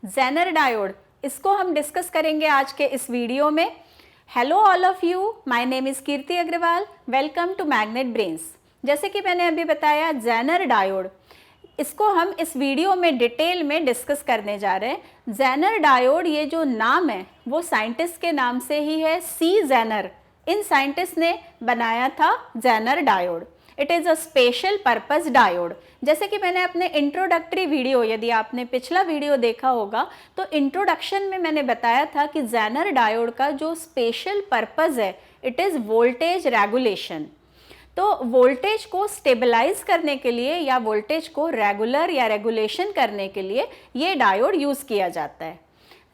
Jenner diode, इसको हम discuss करेंगे आज के इस वीडियो में। Hello all of you, my name is Kirti Agarwal, welcome to magnet brains. जैसे कि मैंने अभी बताया जेनर डायोड, इसको हम इस वीडियो में डिटेल में डिस्कस करने जा रहे हैं। जेनर डायोड, ये जो नाम है वो साइंटिस्ट के नाम से ही है, सी जेनर। इन साइंटिस्ट ने बनाया था Zener diode. It is a special purpose diode. जैसे कि मैंने अपने इंट्रोडक्टरी वीडियो, यदि आपने पिछला वीडियो देखा होगा तो इंट्रोडक्शन में मैंने बताया था कि जेनर डायोड का जो स्पेशल पर्पस है, इट इज़ वोल्टेज रेगुलेशन। तो वोल्टेज को स्टेबलाइज करने के लिए या वोल्टेज को रेगुलर या रेगुलेशन करने के लिए ये डायोड यूज़ किया जाता है।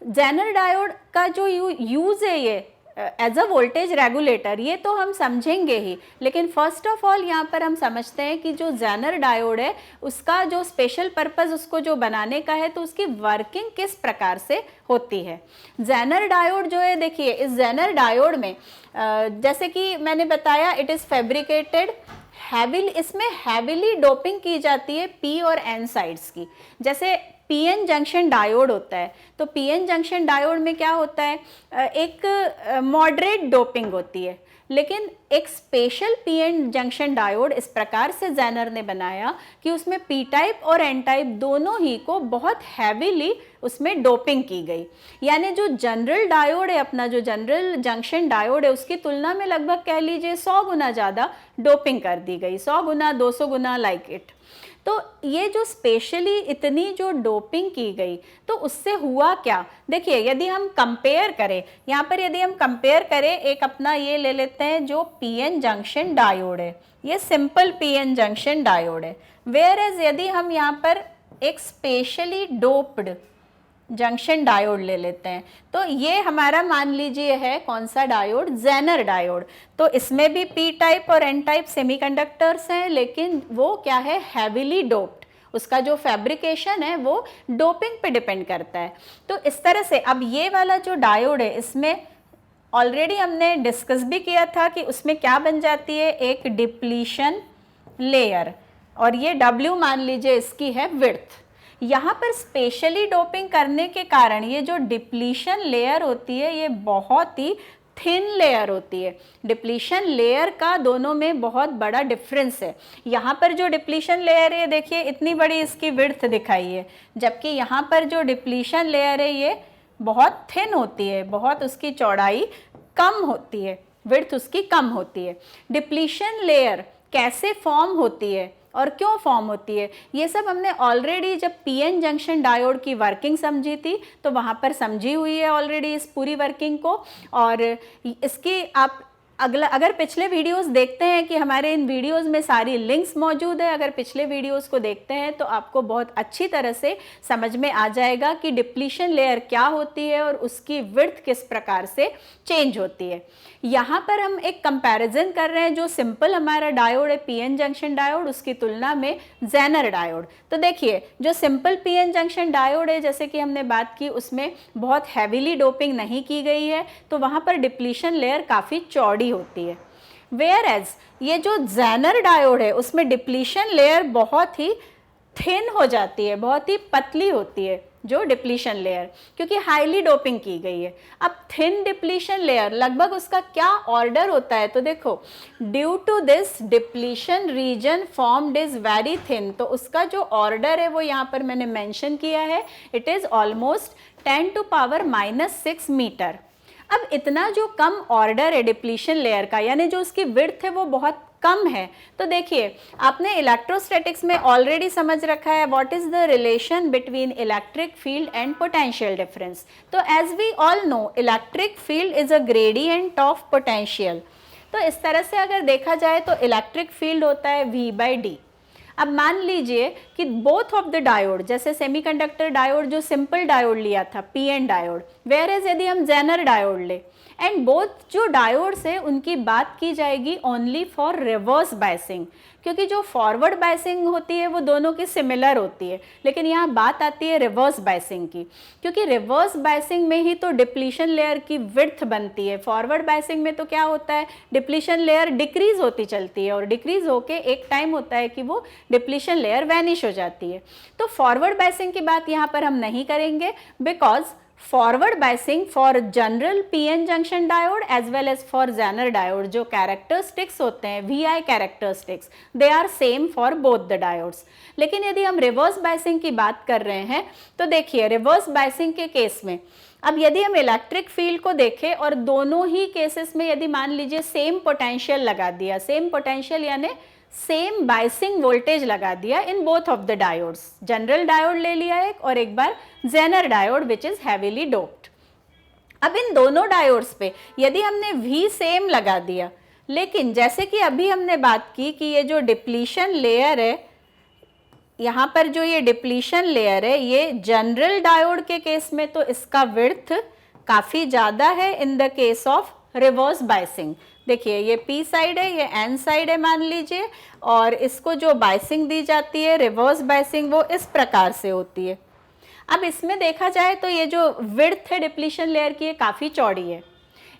जेनर डायोड का जो यूज़ है ये एज अ वोल्टेज रेगुलेटर, ये तो हम समझेंगे ही, लेकिन फर्स्ट ऑफ ऑल यहाँ पर हम समझते हैं कि जो जेनर डायोड है उसका जो स्पेशल पर्पस उसको जो बनाने का है, तो उसकी वर्किंग किस प्रकार से होती है। जेनर डायोड जो है, देखिए इस जेनर डायोड में जैसे कि मैंने बताया, इट इज़ फैब्रिकेटेड हैविली, इसमें हैविली डोपिंग की जाती है पी और एन साइड्स की। जैसे पीएन जंक्शन डायोड होता है, तो पीएन जंक्शन डायोड में क्या होता है, एक मॉडरेट डोपिंग होती है, लेकिन एक स्पेशल पीएन जंक्शन डायोड इस प्रकार से जेनर ने बनाया कि उसमें पी टाइप और एन टाइप दोनों ही को बहुत हैवीली उसमें डोपिंग की गई। यानी जो जनरल डायोड है, अपना जो जनरल जंक्शन डायोड है, उसकी तुलना में लगभग कह लीजिए 100 गुना ज़्यादा डोपिंग कर दी गई, 100 गुना 200 गुना लाइक इट। तो ये जो स्पेशली इतनी जो डोपिंग की गई, तो उससे हुआ क्या, देखिए यदि हम कंपेयर करें, यहाँ पर यदि हम कंपेयर करें, एक अपना ये ले लेते हैं जो पीएन जंक्शन डायोड है, ये सिंपल पीएन जंक्शन डायोड है। वेयर एज यदि हम यहाँ पर एक स्पेशली डोप्ड जंक्शन डायोड ले लेते हैं, तो ये हमारा मान लीजिए है कौन सा डायोड, जेनर डायोड। तो इसमें भी पी टाइप और एन टाइप सेमीकंडक्टर्स हैं, लेकिन वो क्या है, हैविली डोप्ड। उसका जो फैब्रिकेशन है वो डोपिंग पे डिपेंड करता है। तो इस तरह से अब ये वाला जो डायोड है, इसमें ऑलरेडी हमने डिस्कस भी किया था कि उसमें क्या बन जाती है, एक डिप्लीशन लेयर, और ये डब्ल्यू मान लीजिए इसकी है विड्थ। यहाँ पर स्पेशली डोपिंग करने के कारण ये जो डिप्लीशन लेयर होती है, ये बहुत ही थिन लेयर होती है। डिप्लीशन लेयर का दोनों में बहुत बड़ा डिफरेंस है। यहाँ पर जो डिप्लीशन लेयर है, देखिए इतनी बड़ी इसकी विड्थ दिखाई है, जबकि यहाँ पर जो डिप्लीशन लेयर है ये बहुत थिन होती है, बहुत उसकी चौड़ाई कम होती है, विड्थ उसकी कम होती है। डिप्लीशन लेयर कैसे फॉर्म होती है और क्यों फॉर्म होती है, ये सब हमने ऑलरेडी जब पीएन जंक्शन डायोड की वर्किंग समझी थी तो वहाँ पर समझी हुई है ऑलरेडी इस पूरी वर्किंग को। और इसकी आप अगर पिछले वीडियोस देखते हैं कि हमारे इन वीडियोस में सारी लिंक्स मौजूद है, अगर पिछले वीडियोस को देखते हैं तो आपको बहुत अच्छी तरह से समझ में आ जाएगा कि डिप्लीशन लेयर क्या होती है और उसकी विड्थ किस प्रकार से चेंज होती है। यहाँ पर हम एक कंपैरिजन कर रहे हैं, जो सिंपल हमारा डायोड है पीएन जंक्शन डायोड, उसकी तुलना में जेनर डायोड। तो देखिए जो सिंपल पीएन जंक्शन डायोड है, जैसे कि हमने बात की, उसमें बहुत हैवीली डोपिंग नहीं की गई है, तो वहाँ पर डिप्लीशन लेयर काफ़ी चौड़ी होती है। वेयर एज ये जो जेनर डायोड है, उसमें डिप्लीशन लेयर बहुत ही थिन हो जाती है, बहुत ही पतली होती है जो डिप्लीशन लेयर, क्योंकि हाईली डोपिंग की गई है। अब थिन डिप्लीशन लेयर लगभग उसका क्या ऑर्डर होता है, तो देखो due to this depletion region formed is very thin, तो उसका जो ऑर्डर है वो यहाँ पर मैंने मेंशन किया है, इट इज ऑलमोस्ट 10⁻⁻⁶ मीटर। अब इतना जो कम ऑर्डर है डिप्लीशन लेयर का, यानी जो उसकी विड्थ है वो बहुत कम है, तो देखिए आपने इलेक्ट्रोस्टैटिक्स में ऑलरेडी समझ रखा है what is the relation between electric field and potential difference. तो as we all know, electric field is a gradient of potential. तो इस तरह से अगर देखा जाए तो इलेक्ट्रिक फील्ड होता है V/D। अब मान लीजिए कि बोथ ऑफ द डायोड, जैसे सेमीकंडक्टर डायोड जो सिंपल डायोड लिया था पीएन डायोड, वेयर एज यदि हम जेनर डायोड ले, एंड बोथ जो डायोड्स है उनकी बात की जाएगी ओनली फॉर रिवर्स बायसिंग, क्योंकि जो फॉरवर्ड बायसिंग होती है वो दोनों की सिमिलर होती है, लेकिन यहाँ बात आती है रिवर्स बायसिंग की, क्योंकि रिवर्स बायसिंग में ही तो डिप्लीशन लेयर की विड्थ बनती है। फॉरवर्ड बायसिंग में तो क्या होता है, डिप्लीशन लेयर डिक्रीज होती चलती है और डिक्रीज होके एक टाइम होता है कि वो डिप्लीशन लेयर वैनिश हो जाती है। तो फॉरवर्ड बायसिंग की बात यहाँ पर हम नहीं करेंगे, because forward biasing for general PN junction diode as well as for Zener diode, जो कैरेक्टरिस्टिक्स होते हैं VI characteristics, they are same for both the diodes. लेकिन यदि हम रिवर्स बायसिंग की बात कर रहे हैं तो देखिए रिवर्स बायसिंग के केस में अब यदि हम इलेक्ट्रिक फील्ड को देखें और दोनों ही केसेस में यदि मान लीजिए सेम पोटेंशियल लगा दिया, सेम पोटेंशियल यानी सेम बायसिंग वोल्टेज लगा दिया in both of the diodes, general diode ले लिया एक और एक बार zener diode which is heavily doped. अब इन दोनों डायोड्स पे यदि हमने V सेम लगा दिया, लेकिन जैसे कि अभी हमने बात की कि ये जो डिप्लीशन लेयर है, यहाँ पर जो ये डिप्लीशन लेयर है, ये जनरल डायोड के केस में तो इसका विड्थ काफ़ी ज़्यादा है in the case of reverse biasing. देखिए ये P साइड है, ये N साइड है मान लीजिए, और इसको जो बायसिंग दी जाती है रिवर्स बायसिंग वो इस प्रकार से होती है। अब इसमें देखा जाए तो ये जो विड्थ है डिप्लीशन लेयर की ये काफ़ी चौड़ी है।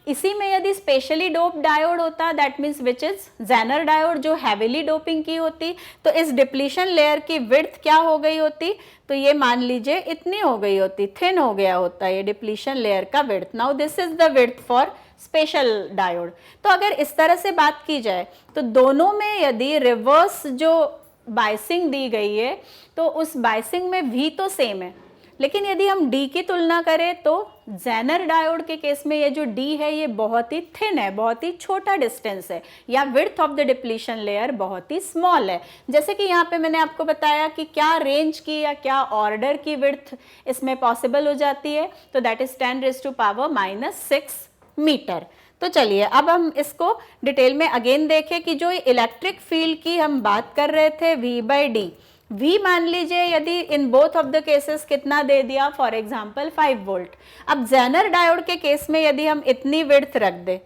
इसी में यदि स्पेशली डोप डायोड होता, that means which is Zener diode जो हैवीली डोपिंग की होती, तो इस डिप्लीशन लेयर की विड्थ क्या हो गई होती, तो ये मान लीजिए इतनी हो गई होती, थिन हो गया होता ये डिप्लीशन लेयर का width. Now this is the width for special diode. तो अगर इस तरह से बात की जाए तो दोनों में यदि रिवर्स जो बायसिंग दी गई है तो उस बायसिंग में V तो सेम है, लेकिन यदि हम D की तुलना करें तो जेनर डायोड के केस में ये जो D है ये बहुत ही थिन है, बहुत ही छोटा डिस्टेंस है, या width of the depletion layer बहुत ही स्मॉल है। जैसे कि यहाँ पे मैंने आपको बताया कि क्या रेंज की या क्या ऑर्डर की विड्थ इसमें पॉसिबल हो जाती है, तो दैट इज 10⁻⁻⁶ मीटर। तो चलिए अब हम इसको डिटेल में अगेन देखें कि जो इलेक्ट्रिक फील्ड की हम बात कर रहे थे V/D, V मान लीजिए यदि in both of the cases कितना दे दिया, फॉर एग्जांपल 5 वोल्ट। अब जेनर डायोड के केस में यदि हम इतनी विड्थ रख दे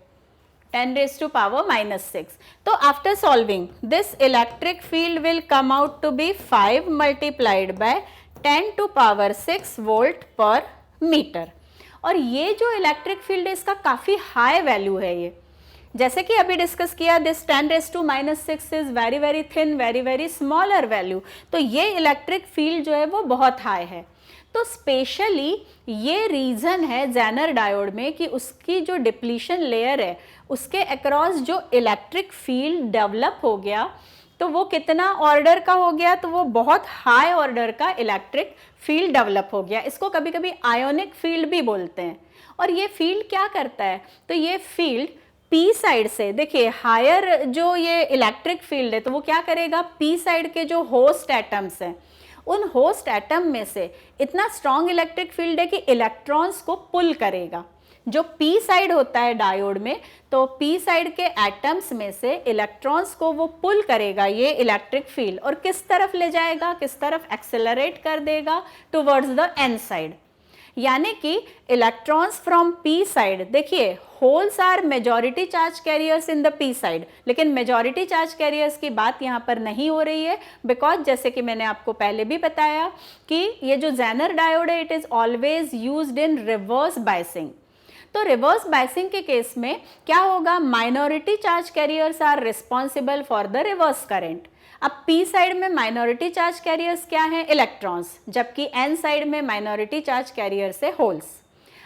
10⁻⁻⁶, तो after solving this electric field will come out to be 5 × 10⁻⁶ volt पर मीटर। और ये जो इलेक्ट्रिक फील्ड है इसका काफ़ी हाई वैल्यू है। ये जैसे कि अभी डिस्कस किया, this 10⁻⁻⁶ is very very thin, very very smaller value, तो ये इलेक्ट्रिक फील्ड जो है वो बहुत हाई है। तो स्पेशली ये रीज़न है जेनर डायोड में कि उसकी जो डिप्लीशन लेयर है उसके अक्रॉस जो इलेक्ट्रिक फील्ड डेवलप हो गया, तो वो कितना ऑर्डर का हो गया, तो वो बहुत हाई ऑर्डर का इलेक्ट्रिक फील्ड डेवलप हो गया। इसको कभी कभी आयोनिक फील्ड भी बोलते हैं। और ये फील्ड क्या करता है, तो ये फील्ड P साइड से, देखिए हायर जो ये इलेक्ट्रिक फील्ड है तो वो क्या करेगा, P साइड के जो होस्ट एटम्स हैं उन होस्ट एटम में से इतना स्ट्रॉन्ग इलेक्ट्रिक फील्ड है कि इलेक्ट्रॉन्स को पुल करेगा। जो P साइड होता है डायोड में, तो P साइड के एटम्स में से इलेक्ट्रॉन्स को वो पुल करेगा ये इलेक्ट्रिक फील्ड, और किस तरफ ले जाएगा, किस तरफ एक्सेलरेट कर देगा, टुवर्ड्स द N साइड। यानी कि इलेक्ट्रॉन्स फ्रॉम P साइड, देखिए holes are majority charge carriers in the P side, लेकिन मेजॉरिटी चार्ज कैरियर्स की बात यहाँ पर नहीं हो रही है, बिकॉज जैसे कि मैंने आपको पहले भी बताया कि ये जो जेनर डायोड है it is always used in reverse biasing. तो रिवर्स बायसिंग के केस में क्या होगा, minority charge carriers are responsible for the reverse current. अब P साइड में माइनॉरिटी चार्ज कैरियर्स क्या हैं, इलेक्ट्रॉन्स, जबकि N साइड में माइनॉरिटी चार्ज कैरियर्स है होल्स।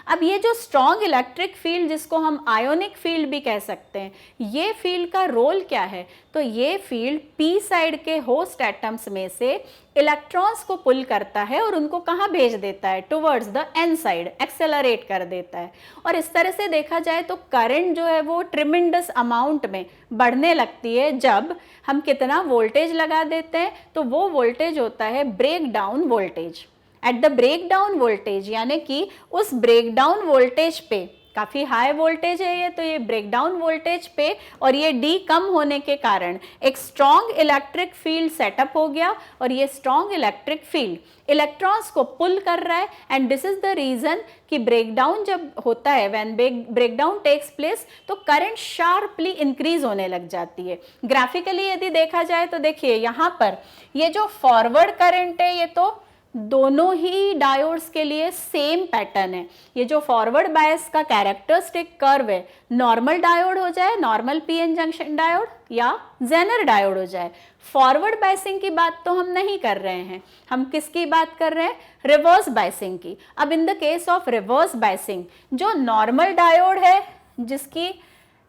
अब ये जो स्ट्रॉन्ग इलेक्ट्रिक फील्ड जिसको हम आयोनिक फील्ड भी कह सकते हैं, ये फील्ड का रोल क्या है, तो ये फील्ड P साइड के होस्ट एटम्स में से इलेक्ट्रॉन्स को पुल करता है और उनको कहाँ भेज देता है, towards the N side, accelerate कर देता है। और इस तरह से देखा जाए तो करंट जो है वो ट्रिमेंडस अमाउंट में बढ़ने लगती है जब हम कितना वोल्टेज लगा देते हैं, तो वो वोल्टेज होता है break down voltage. At the break down voltage, यानी कि उस ब्रेक डाउन वोल्टेज पे काफ़ी हाई वोल्टेज है ये, तो ये ब्रेकडाउन वोल्टेज पे और ये डी कम होने के कारण एक स्ट्रॉन्ग इलेक्ट्रिक फील्ड सेटअप हो गया, और ये स्ट्रॉन्ग इलेक्ट्रिक फील्ड इलेक्ट्रॉन्स को पुल कर रहा है। And this is the reason कि ब्रेकडाउन जब होता है, व्हेन ब्रेकडाउन टेक्स प्लेस, तो करंट शार्पली इंक्रीज होने लग जाती है। ग्राफिकली यदि देखा जाए तो देखिए यहाँ पर ये जो फॉरवर्ड करंट है, ये तो दोनों ही डायोड्स के लिए सेम पैटर्न है। ये जो फॉरवर्ड बायस का कैरेक्टरिस्टिक कर्व है, नॉर्मल डायोड हो जाए, नॉर्मल पीएन जंक्शन डायोड, या जेनर डायोड हो जाए। फॉरवर्ड बायसिंग की बात तो हम नहीं कर रहे हैं, हम किसकी बात कर रहे हैं? रिवर्स बायसिंग की। अब in the case of reverse biasing, जो नॉर्मल डायोड है, जिसकी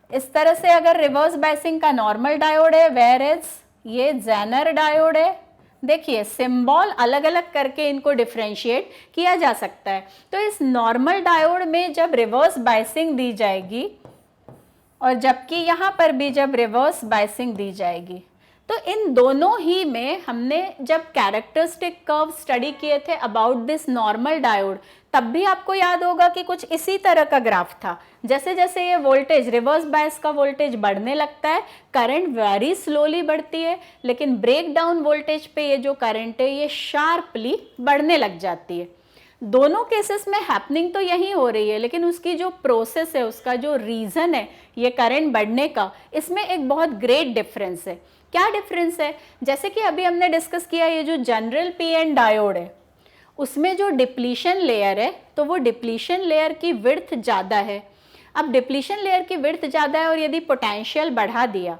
इस तरह से अगर रिवर्स बायसिंग का नॉर्मल डायोड है, वेयर एज ये जेनर डायोड है, देखिए सिंबल अलग अलग करके इनको डिफरेंशिएट किया जा सकता है। तो इस नॉर्मल डायोड में जब रिवर्स बायसिंग दी जाएगी, और जबकि यहाँ पर भी जब रिवर्स बायसिंग दी जाएगी, तो इन दोनों ही में हमने जब कैरेक्टरिस्टिक कर्व स्टडी किए थे अबाउट दिस नॉर्मल डायोड, तब भी आपको याद होगा कि कुछ इसी तरह का ग्राफ था। जैसे जैसे ये वोल्टेज, रिवर्स बायस का वोल्टेज बढ़ने लगता है, करंट वेरी स्लोली बढ़ती है, लेकिन ब्रेक डाउन वोल्टेज पे ये जो करंट है ये शार्पली बढ़ने लग जाती है। दोनों केसेस में हैपनिंग तो यही हो रही है, लेकिन उसकी जो प्रोसेस है, उसका जो रीज़न है ये करंट बढ़ने का, इसमें एक बहुत ग्रेट डिफरेंस है। क्या डिफरेंस है? जैसे कि अभी हमने डिस्कस किया, ये जो जनरल पीएन डायोड है उसमें जो डिप्लीशन लेयर है, तो वो डिप्लीशन लेयर की विड्थ ज़्यादा है। अब डिप्लीशन लेयर की विड्थ ज़्यादा है और यदि पोटेंशियल बढ़ा दिया,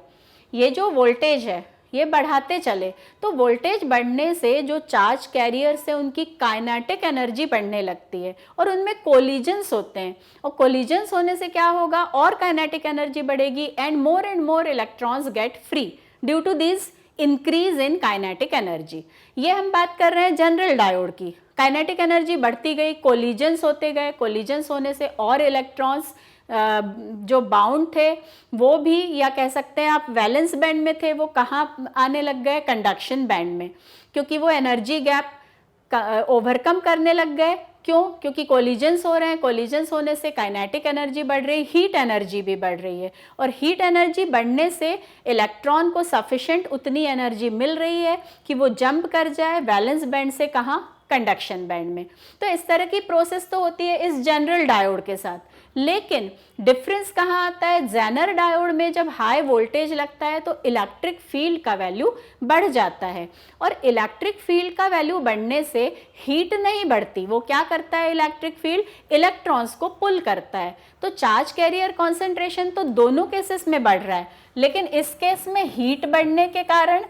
ये जो वोल्टेज है ये बढ़ाते चले, तो वोल्टेज बढ़ने से जो चार्ज कैरियर्स है उनकी काइनेटिक एनर्जी बढ़ने लगती है और उनमें कोलिजन्स होते हैं, और कोलिजन्स होने से क्या होगा? और काइनेटिक एनर्जी बढ़ेगी and more electrons get free due to this increase in kinetic energy. ये हम बात कर रहे हैं जनरल डायोड की। काइनेटिक एनर्जी बढ़ती गई, कोलिजन्स होते गए, कोलिजन्स होने से और इलेक्ट्रॉन्स जो बाउंड थे वो भी, या कह सकते हैं आप वैलेंस बैंड में थे, वो कहाँ आने लग गए? कंडक्शन बैंड में, क्योंकि वो एनर्जी गैप ओवरकम करने लग गए। क्यों? क्योंकि कोलिजन्स हो रहे हैं, कोलिजन्स होने से काइनेटिक एनर्जी बढ़ रही, हीट एनर्जी भी बढ़ रही है, और हीट एनर्जी बढ़ने से इलेक्ट्रॉन को सफिशेंट उतनी एनर्जी मिल रही है कि वो जंप कर जाए वैलेंस बैंड से कहाँ? कंडक्शन बैंड में। तो इस तरह की प्रोसेस तो होती है इस जनरल डायोड के साथ, लेकिन डिफरेंस कहाँ आता है? जेनर डायोड में जब हाई वोल्टेज लगता है तो इलेक्ट्रिक फील्ड का वैल्यू बढ़ जाता है, और इलेक्ट्रिक फील्ड का वैल्यू बढ़ने से हीट नहीं बढ़ती। वो क्या करता है? इलेक्ट्रिक फील्ड इलेक्ट्रॉन्स को पुल करता है। तो चार्ज कैरियर कॉन्सेंट्रेशन तो दोनों केसेस में बढ़ रहा है, लेकिन इस केस में हीट बढ़ने के कारण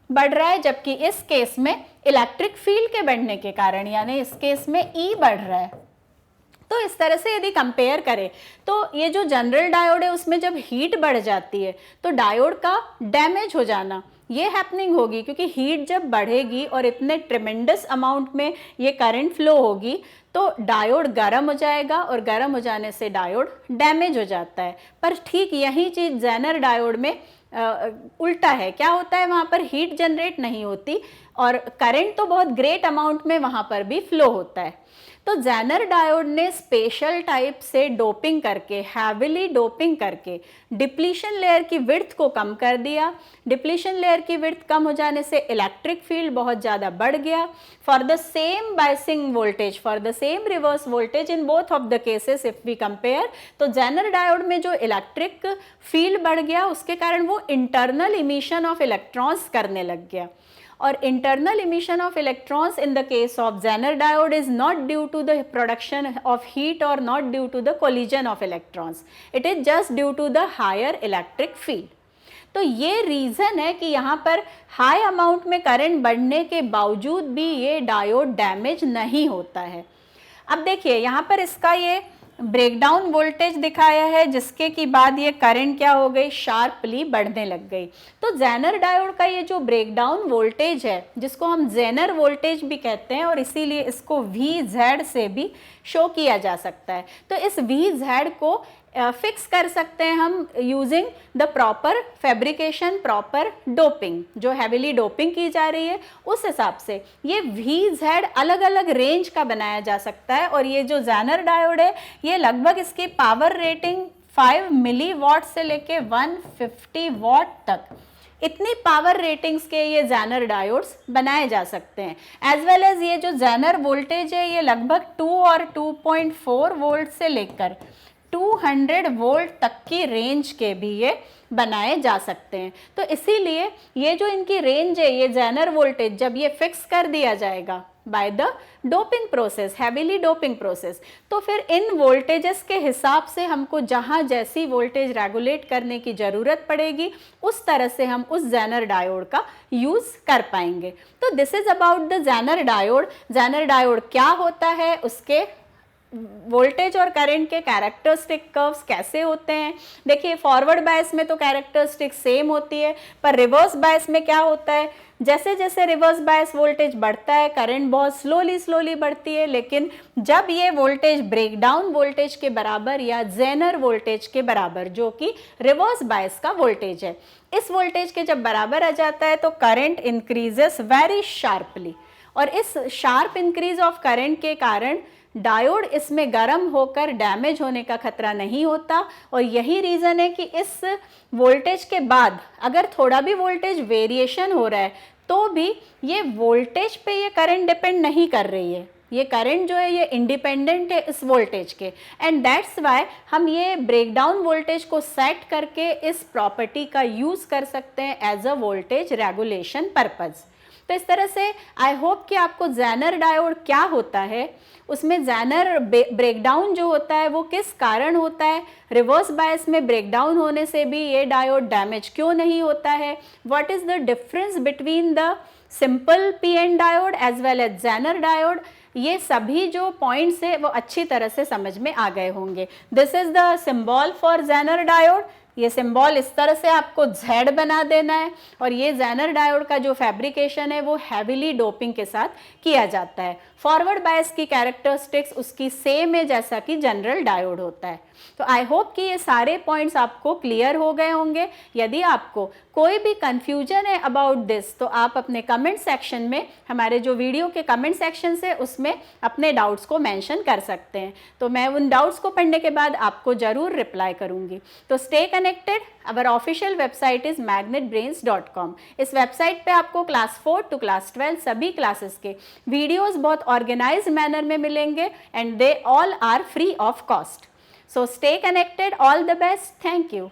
बढ़ रहा है, जबकि इस केस में इलेक्ट्रिक फील्ड के बढ़ने के कारण, यानी इस केस में ई बढ़ रहा है। तो इस तरह से यदि कंपेयर करें तो ये जो जनरल डायोड है उसमें जब हीट बढ़ जाती है तो डायोड का डैमेज हो जाना ये हैपनिंग होगी, क्योंकि हीट जब बढ़ेगी और इतने ट्रिमेंडस अमाउंट में ये करंट फ्लो होगी तो डायोड गर्म हो जाएगा, और गर्म हो जाने से डायोड डैमेज हो जाता है। पर ठीक यही चीज़ जेनर डायोड में उल्टा है। क्या होता है? वहाँ पर हीट जनरेट नहीं होती और करंट तो बहुत ग्रेट अमाउंट में वहाँ पर भी फ्लो होता है। तो जेनर डायोड ने स्पेशल टाइप से डोपिंग करके, हैविली डोपिंग करके डिप्लीशन लेयर की विड्थ को कम कर दिया। डिप्लीशन लेयर की विड्थ कम हो जाने से इलेक्ट्रिक फील्ड बहुत ज़्यादा बढ़ गया। For the same biasing voltage, for the same reverse voltage in both of the cases if we compare, तो जेनर डायोड में जो इलेक्ट्रिक फील्ड बढ़ गया उसके कारण वो इंटरनल इमिशन ऑफ इलेक्ट्रॉन्स करने लग गया। और internal emission of electrons in the case of Zener diode is not due to the production of heat or not due to the collision of electrons. It is just due to the higher electric field. तो ये reason है कि यहाँ पर high amount में current बढ़ने के बावजूद भी ये डायोड डैमेज नहीं होता है। अब देखिए यहाँ पर इसका ये ब्रेकडाउन वोल्टेज दिखाया है, जिसके की बाद ये करंट क्या हो गई? शार्पली बढ़ने लग गई। तो जेनर डायोड का ये जो ब्रेकडाउन वोल्टेज है, जिसको हम जेनर वोल्टेज भी कहते हैं, और इसीलिए इसको VZ से भी शो किया जा सकता है। तो इस VZ को फिक्स कर सकते हैं हम using the proper fabrication, proper doping, जो हैविली डोपिंग की जा रही है उस हिसाब से ये VZ अलग अलग रेंज का बनाया जा सकता है। और ये जो ज़ेनर डायोड है ये लगभग इसकी पावर रेटिंग 5 मिलीवॉट से लेके 150 वॉट तक, इतनी पावर रेटिंग्स के ये ज़ेनर डायोड्स बनाए जा सकते हैं। एज वेल एज ये जो ज़ेनर वोल्टेज है ये लगभग 2 और 2.4 वोल्ट से लेकर 200 वोल्ट तक की रेंज के भी ये बनाए जा सकते हैं। तो इसीलिए ये जो इनकी रेंज है, ये ज़ेनर वोल्टेज जब ये फिक्स कर दिया जाएगा by the doping process, heavily doping process, तो फिर इन वोल्टेजेस के हिसाब से हमको जहाँ जैसी वोल्टेज रेगुलेट करने की ज़रूरत पड़ेगी उस तरह से हम उस ज़ेनर डायोड का यूज़ कर पाएंगे। तो this is about the Zener diode. Zener diode क्या होता है, उसके वोल्टेज और करंट के कैरेक्टरिस्टिक कर्व्स कैसे होते हैं। देखिए फॉरवर्ड बायस में तो कैरेक्टरिस्टिक सेम होती है, पर रिवर्स बायस में क्या होता है, जैसे जैसे रिवर्स बायस वोल्टेज बढ़ता है करंट बहुत स्लोली बढ़ती है, लेकिन जब ये वोल्टेज ब्रेकडाउन वोल्टेज के बराबर या ज़ेनर वोल्टेज के बराबर, जो कि रिवर्स बायस का वोल्टेज है, इस वोल्टेज के जब बराबर आ जाता है तो करंट इंक्रीजेस वेरी शार्पली। और इस शार्प इंक्रीज ऑफ करंट के कारण डायोड इसमें गर्म होकर डैमेज होने का खतरा नहीं होता। और यही रीज़न है कि इस वोल्टेज के बाद अगर थोड़ा भी वोल्टेज वेरिएशन हो रहा है तो भी ये वोल्टेज पे ये करंट डिपेंड नहीं कर रही है, ये करंट जो है ये इंडिपेंडेंट है इस वोल्टेज के। एंड दैट्स वाई हम ये ब्रेकडाउन वोल्टेज को सेट करके इस प्रॉपर्टी का यूज़ कर सकते हैं as a voltage regulation purpose. तो इस तरह से आई होप कि आपको ज़ेनर डायोड क्या होता है, उसमें ज़ेनर ब्रेकडाउन जो होता है वो किस कारण होता है, रिवर्स बायस में ब्रेकडाउन होने से भी ये डायोड डैमेज क्यों नहीं होता है, what is the difference between the simple PN diode as well as Zener diode, ये सभी जो पॉइंट्स है वो अच्छी तरह से समझ में आ गए होंगे। This is the symbol for Zener diode. ये सिंबल इस तरह से आपको Z बना देना है। और ये ज़ेनर डायोड का जो फैब्रिकेशन है वो हैविली डोपिंग के साथ किया जाता है। फॉरवर्ड बायस की कैरेक्टरिस्टिक्स उसकी सेम है जैसा कि जनरल डायोड होता है। तो आई होप कि ये सारे पॉइंट्स आपको क्लियर हो गए होंगे। यदि आपको कोई भी कन्फ्यूजन है अबाउट दिस तो आप अपने कमेंट सेक्शन में, हमारे जो वीडियो के कमेंट सेक्शन से, उसमें अपने डाउट्स को मेंशन कर सकते हैं। तो मैं उन डाउट्स को पढ़ने के बाद आपको ज़रूर रिप्लाई करूँगी। तो stay connected. Our official website is magnetbrains.com। इस वेबसाइट पे आपको क्लास 4 to क्लास 12 सभी क्लासेस के वीडियोज़ बहुत ऑर्गेनाइज्ड मैनर में मिलेंगे and they all are free of cost. So stay connected. All the best. Thank you.